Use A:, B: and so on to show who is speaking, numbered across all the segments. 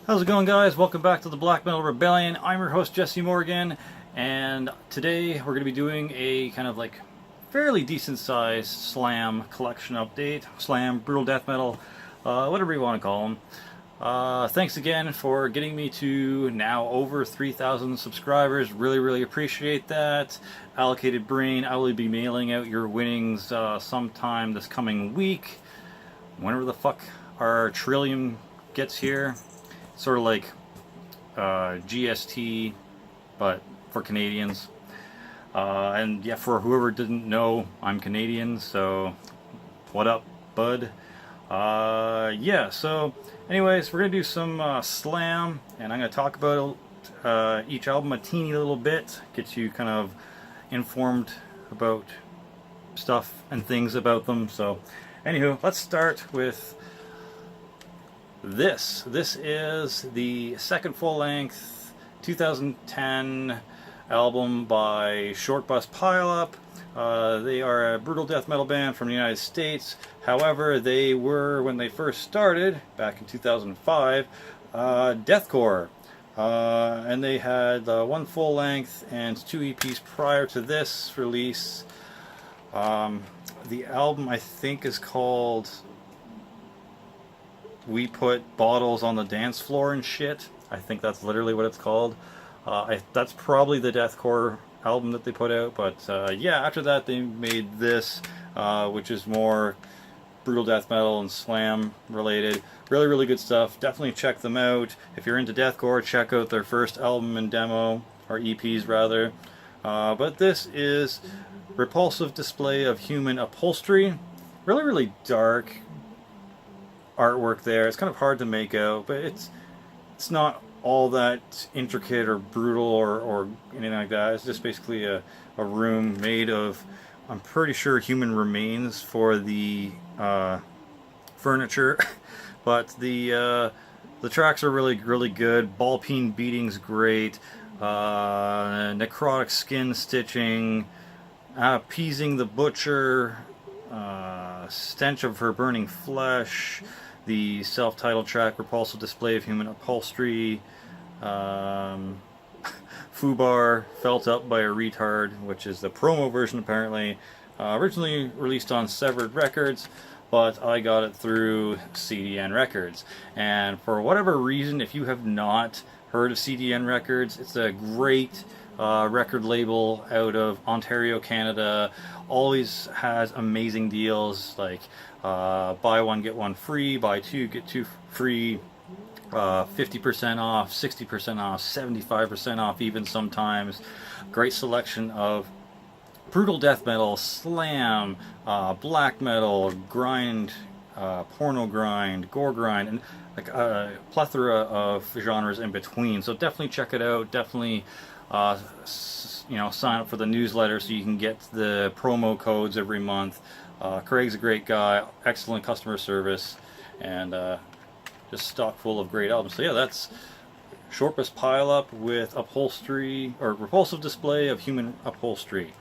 A: How's it going, guys? Welcome back to the Black Metal Rebellion. I'm your host, Jesse Morgan, and today we're going to be doing a kind of like fairly decent sized slam collection update. Slam, brutal death metal, whatever you want to call them. Thanks again for getting me to now over 3,000 subscribers. Really appreciate that. Allocated Brain, I will be mailing out your winnings sometime this coming week. Whenever the fuck our trillium gets here. Sort of like GST, but for Canadians. And yeah, for whoever didn't know, I'm Canadian, so what up, bud? Yeah, so anyways, we're going to do some slam, and I'm going to talk about each album a teeny little bit, get you kind of informed about stuff and things about them. So anywho, let's start with this is the second full-length 2010 album by Bus Pileup. They are a brutal death metal band from the United States. However, they were, when they first started back in 2005, deathcore, and they had one full-length and two EPs prior to this release. The album, I think, is called We Put Bottles on the Dance Floor and Shit. I think that's literally what it's called. That's probably the deathcore album that they put out, but yeah, after that they made this, which is more brutal death metal and slam related. Really good stuff. Definitely check them out. If you're into deathcore, check out their first album and demo, or EPs rather. But this is Repulsive Display of Human Upholstery. Really dark artwork there. It's kind of hard to make out, but it's not all that intricate or brutal or anything like that. It's just basically a room made of, I'm pretty sure, human remains for the furniture. But the tracks are really good. Ball peen beating's great. Necrotic skin stitching, appeasing the butcher, stench of her burning flesh. The self-titled track, Repulsive Display of Human Upholstery, Fubar, Felt Up by a Retard, which is the promo version apparently. Originally released on Severed Records, but I got it through CDN Records. And for whatever reason, if you have not heard of CDN Records, it's a great record label out of Ontario, Canada. Always has amazing deals, like buy one get one free, buy two get two free, 50% off, 60% off, 75% off even sometimes. Great selection of brutal death metal, slam, black metal, grind, porno grind, gore grind, and like a plethora of genres in between. So definitely check it out. Definitely sign up for the newsletter so you can get the promo codes every month. Craig's a great guy, excellent customer service, and just stock full of great albums. So yeah, that's Bus Pileup with Upholstery, or Repulsive Display of Human Upholstery.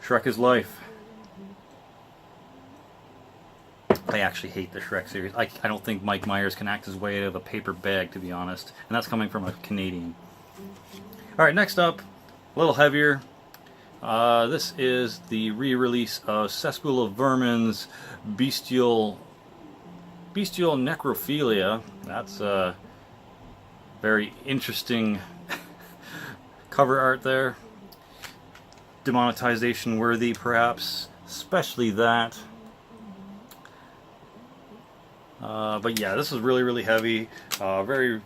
A: Shrek is life. I actually hate the Shrek series. I don't think Mike Myers can act his way out of a paper bag, to be honest. And that's coming from a Canadian. Alright, next up, a little heavier. This is the re-release of Cesspool of Vermin's Bestial Necrophilia. That's a very interesting cover art there. Demonetization worthy, perhaps. Especially that. But yeah, this is really heavy, very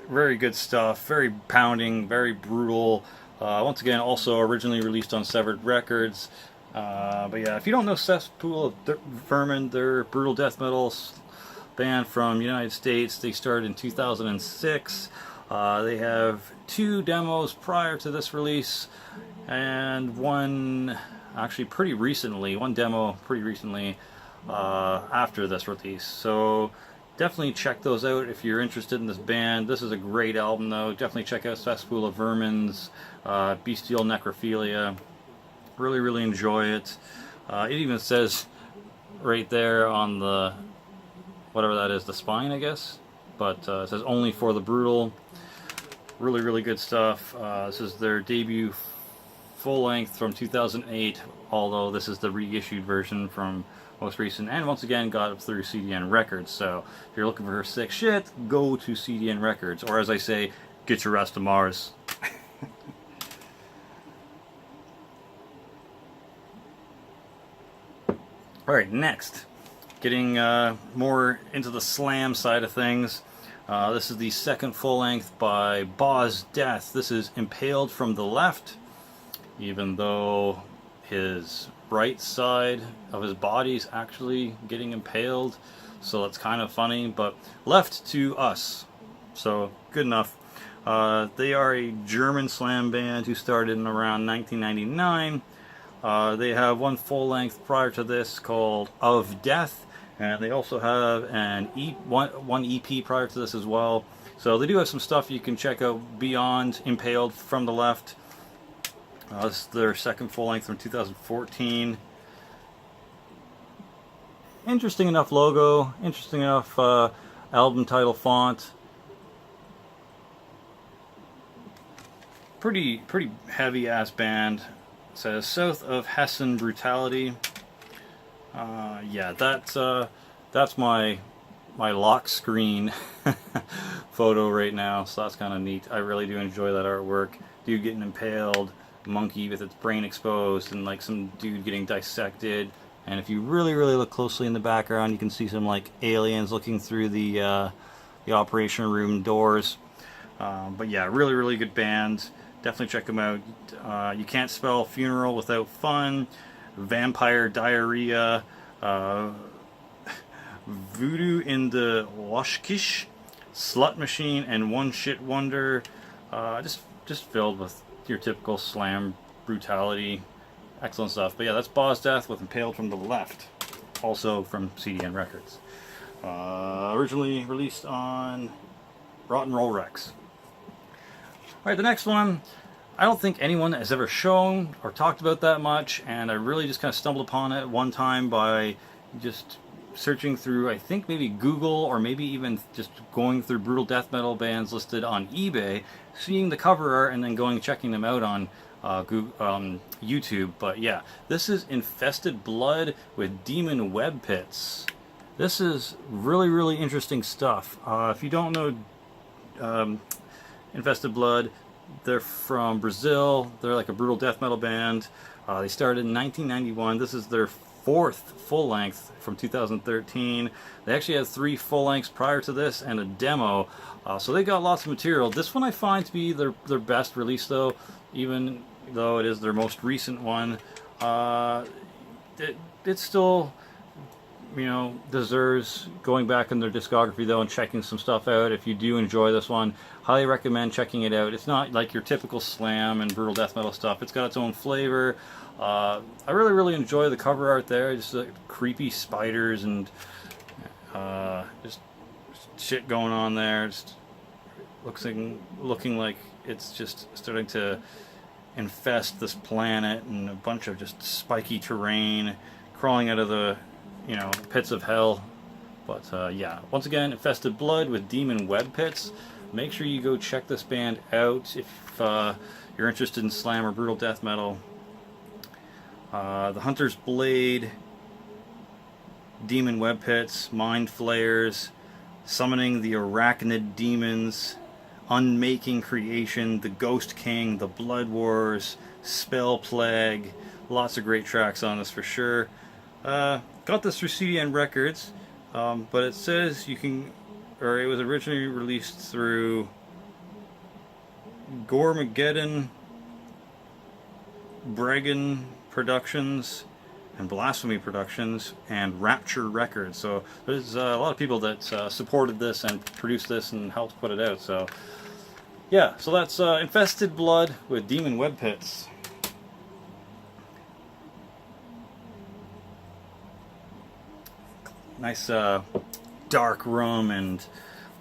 A: good stuff, very pounding, very brutal. Once again, also originally released on Severed Records. But yeah, if you don't know Cesspool of Vermin, they're a brutal death metal band from the United States. They started in 2006. They have two demos prior to this release, and one demo pretty recently after this release. So definitely check those out if you're interested in this band. This is a great album though. Definitely check out Cesspool of Vermin's Bestial Necrophilia. Really enjoy it. It even says right there on the, whatever that is, the spine, I guess. But it says only for the brutal. Really, really good stuff. This is their debut full length from 2008, although this is the reissued version from most recent, and once again got it through CDN Records. So if you're looking for sick shit, go to CDN Records, or as I say, get your ass to Mars. Alright, next, getting more into the slam side of things. This is the second full length by Bossth. This is Impaled from the Left, even though his right side of his body is actually getting impaled, so that's kind of funny, but left to us, so good enough. They are a German slam band who started in around 1999. They have one full length prior to this called Of Death, and they also have one EP prior to this as well. So they do have some stuff you can check out beyond Impaled from the Left. This is their second full length from 2014. Interesting enough logo, interesting enough album title font. Pretty heavy ass band. It says South of Hessen Brutality. Yeah, that's my lock screen photo right now, so that's kind of neat. I really do enjoy that artwork. Dude getting impaled, monkey with its brain exposed, and like some dude getting dissected. And if you really look closely in the background, you can see some like aliens looking through the operation room doors. But yeah, really good band. Definitely check them out. You can't spell funeral without fun. Vampire Diarrhea, Voodoo in the Washkish, Slut Machine, and One Shit Wonder. Just filled with your typical slam brutality. Excellent stuff. But yeah, that's Bossth with Impaled from the Left, also from CDN Records. Originally released on Rotten Roll Rex. Alright, the next one, I don't think anyone has ever shown or talked about that much, and I really just kind of stumbled upon it one time by just searching through, I think maybe Google, or maybe even just going through brutal death metal bands listed on eBay, seeing the cover art, and then going and checking them out on YouTube. But yeah, this is Infested Blood with Demon Web Pits. This is really interesting stuff. If you don't know Infested Blood, they're from Brazil. They're like a brutal death metal band. They started in 1991. This is their fourth full length from 2013. They actually had 3 full lengths prior to this and a demo, so they got lots of material. This one I find to be their best release, though, even though it is their most recent one. It still, you know, deserves going back in their discography though and checking some stuff out. If you do enjoy this one, highly recommend checking it out. It's not like your typical slam and brutal death metal stuff. It's got its own flavor. I really enjoy the cover art there. Just creepy spiders and just shit going on there. Just looking like it's just starting to infest this planet, and a bunch of just spiky terrain crawling out of the, you know, pits of hell. But yeah, once again, Infested Blood with Demon Web Pits. Make sure you go check this band out if you're interested in slam or brutal death metal. The Hunter's Blade, Demon Web Pits, Mind Flayers, Summoning the Arachnid Demons, Unmaking Creation, The Ghost King, The Blood Wars, Spell Plague. Lots of great tracks on this for sure. Got this through CDN Records, but it says you can, or it was originally released through Gormageddon, Bregan Productions, and Blasphemy Productions, and Rapture Records. So there's a lot of people that supported this and produced this and helped put it out. So yeah, so that's Infested Blood with Demon Web Pits. Nice dark rum and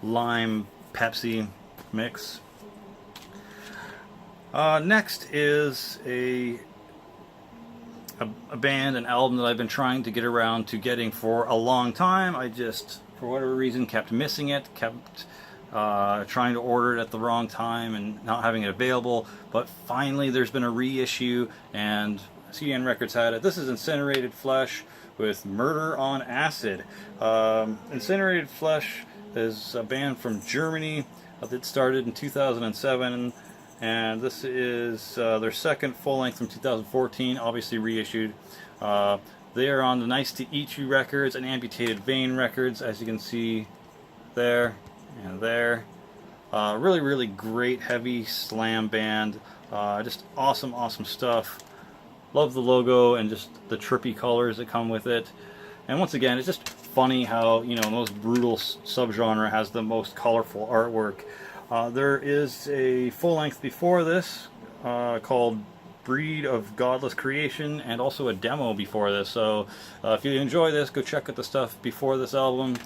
A: lime Pepsi mix. Next is a a band, an album that I've been trying to get around to getting for a long time. I just, for whatever reason, kept missing it, kept trying to order it at the wrong time and not having it available. But finally there's been a reissue, and CDN Records had it. This is Incinerated Flesh with Murder on Acid. Incinerated Flesh is a band from Germany that started in 2007, and this is their second full-length from 2014, obviously reissued. They are on the Nice to Eat You records and Amputated Vein records, as you can see there and there. Really, really great heavy slam band. Just awesome, awesome stuff. Love the logo and just the trippy colors that come with it. And once again, it's just funny how, you know, the most brutal subgenre has the most colorful artwork. There is a full-length before this called Breed of Godless Creation, and also a demo before this. So if you enjoy this, go check out the stuff before this album.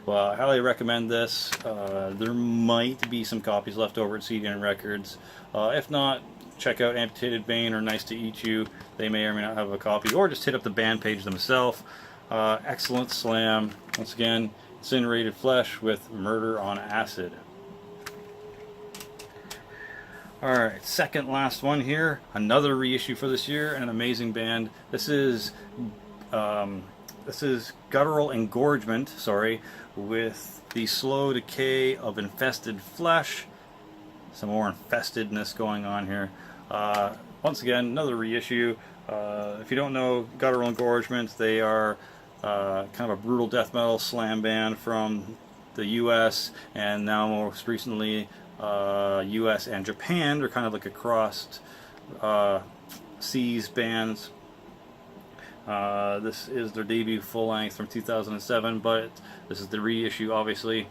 A: I highly recommend this. There might be some copies left over at CDN Records. If not, check out Amputated Vein or Nice to Eat You. They may or may not have a copy, or just hit up the band page themselves. Excellent slam. Once again, Incinerated Flesh with Murder on Acid. Alright, second last one here. Another reissue for this year, an amazing band. This is Guttural Engorgement, with The Slow Decay of Infested Flesh. Some more infestedness going on here. Once again, another reissue. If you don't know Guttural Engorgement, they are kind of a brutal death metal slam band from the US, and now most recently US and Japan. They're kind of like a crossed seas bands. This is their debut full length from 2007, but this is the reissue, obviously.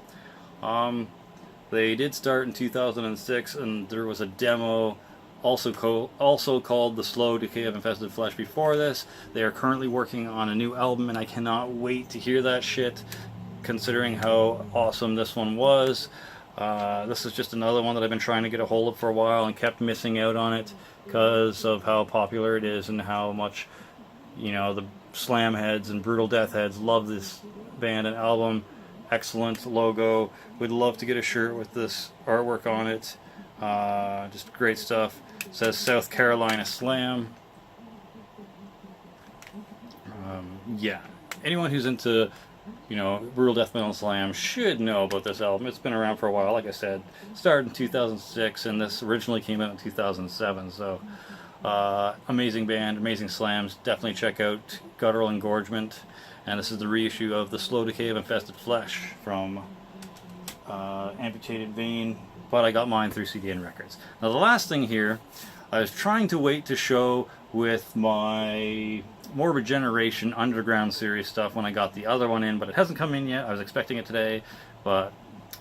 A: They did start in 2006, and there was a demo also called The Slow Decay of Infested Flesh before this. They are currently working on a new album, and I cannot wait to hear that shit, considering how awesome this one was. This is just another one that I've been trying to get a hold of for a while and kept missing out on it because of how popular it is and how much, you know, the slam heads and brutal death heads love this band and album. Excellent logo. Would love to get a shirt with this artwork on it. Just great stuff. It says South Carolina Slam. Yeah, anyone who's into, you know, brutal death metal slam should know about this album. It's been around for a while. Like I said, started in 2006, and this originally came out in 2007. So amazing band, amazing slams. Definitely check out Guttural Engorgement. And this is the reissue of The Slow Decay of Infested Flesh from Amputated Vein, but I got mine through CDN Records. Now the last thing here, I was trying to wait to show with my Morbid Generation Underground series stuff when I got the other one in, but it hasn't come in yet. I was expecting it today, but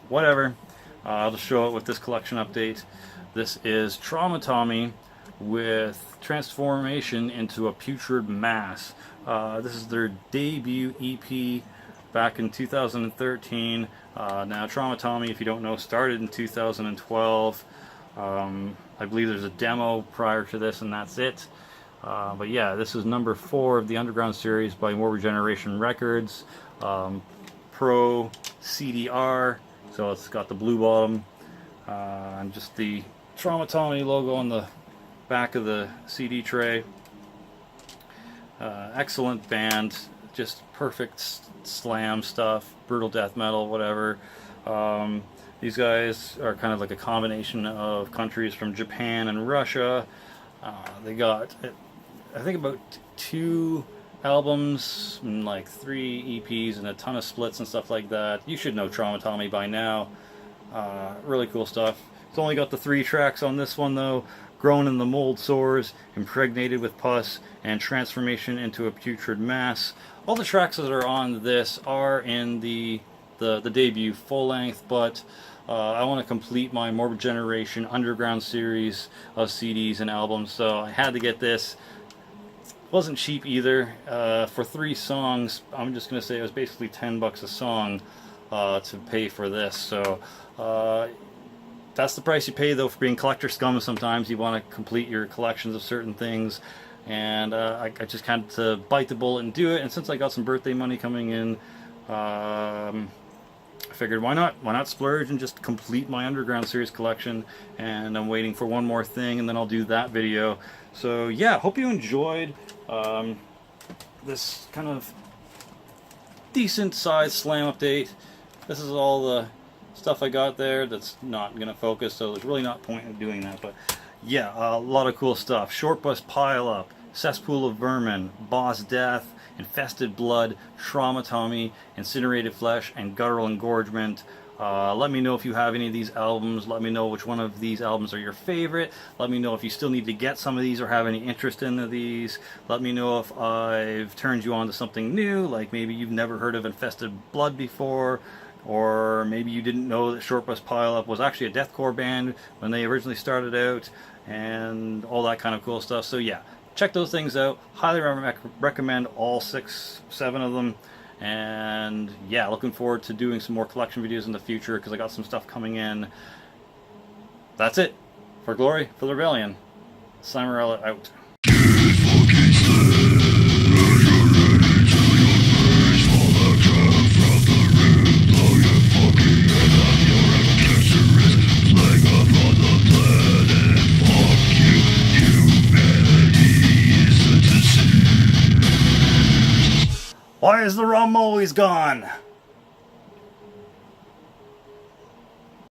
A: whatever. I'll just show it with this collection update. This is Trauma-Tommy with Transformation into a Putrid Mass. This is their debut EP back in 2013. Now Trauma-Tommy, if you don't know, started in 2012. I believe there's a demo prior to this, and that's it. But yeah, this is number 4 of the Underground series by Morbid Generation Records. Pro CDR, so it's got the blue bottom and just the Trauma-Tommy logo on the back of the CD tray. Excellent band, just perfect slam stuff, brutal death metal, whatever. These guys are kind of like a combination of countries from Japan and Russia. They got, I think, about 2 albums, and like 3 EPs, and a ton of splits and stuff like that. You should know Trauma-Tommy by now. Really cool stuff. It's only got the 3 tracks on this one though. Grown in the Mold Sores, Impregnated with Pus, and Transformation into a Putrid Mass. All the tracks that are on this are in the debut full length, but I want to complete my Morbid Generation Underground series of CDs and albums, so I had to get this. Wasn't cheap either. For 3 songs, I'm just going to say it was basically $10 a song to pay for this. So that's the price you pay, though, for being collector scum. Sometimes you want to complete your collections of certain things. and I just kind of to bite the bullet and do it. And since I got some birthday money coming in, I figured why not splurge and just complete my Underground series collection. And I'm waiting for one more thing, and then I'll do that video. So yeah, hope you enjoyed this kind of decent sized slam update. This is all the stuff I got there that's not going to focus, so there's really not point in doing that. But yeah, a lot of cool stuff. Short Bus Pileup, Cesspool of Vermin, Bossth, Infested Blood, Traumatomy, Incinerated Flesh, and Guttural Engorgement. Let me know if you have any of these albums. Let me know which one of these albums are your favorite. Let me know if you still need to get some of these or have any interest in these. Let me know if I've turned you on to something new, like maybe you've never heard of Infested Blood before, or maybe you didn't know that Short Bus Pileup was actually a deathcore band when they originally started out, and all that kind of cool stuff. So yeah, check those things out. Highly recommend all 6, 7 of them. And yeah, looking forward to doing some more collection videos in the future, because I got some stuff coming in. That's it. For Glory, for the Rebellion. Cimarella out. Why is the rum always gone?